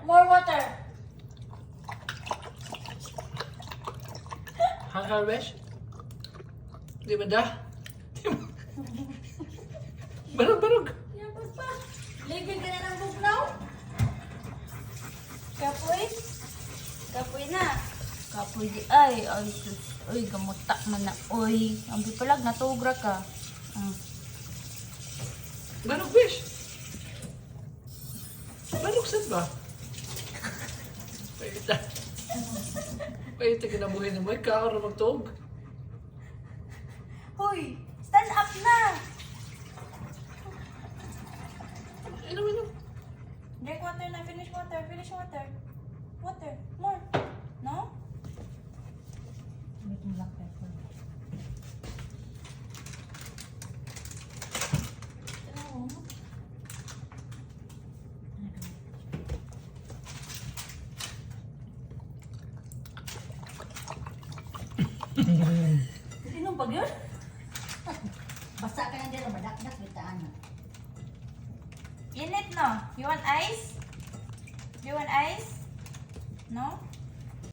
More water. Hanghang, besh? Di ba da? Barog. Yan pa. Ligid ka na ng bugnaw. Kapoy. Kapoy na. Kapoy di ay. Ay, gamutak man na. Oy, ang bipalag natugra ka. Barog, besh? Barog saan ba? Pahita ka na buhay na mo. Ikaw na magtog. Hoy, stand up na. Inom. Drink water na. Finish water. Finish water. Water. More. No? Making black pepper. No. Inom pag yun? Basta ka na dito, madakdak bitaan na. Init no? You want ice? You want ice? No?